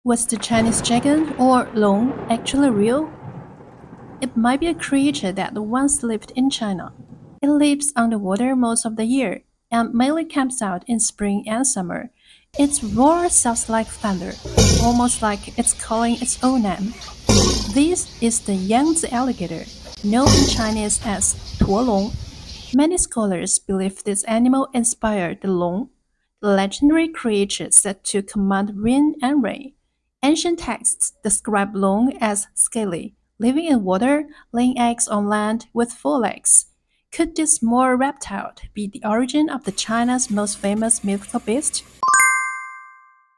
Was the Chinese dragon or long actually real? It might be a creature that once lived in China. It lives underwater most of the year and mainly camps out in spring and summer. Its roar sounds like thunder, almost like it's calling its own name. This is the Yangtze alligator, known in Chinese as tuolong. Many scholars believe this animal inspired the long, the legendary creature said to command wind and rain. Ancient texts describe long as scaly, living in water, laying eggs on land with four legs. Could this small reptile be the origin of the China's most famous mythical beast?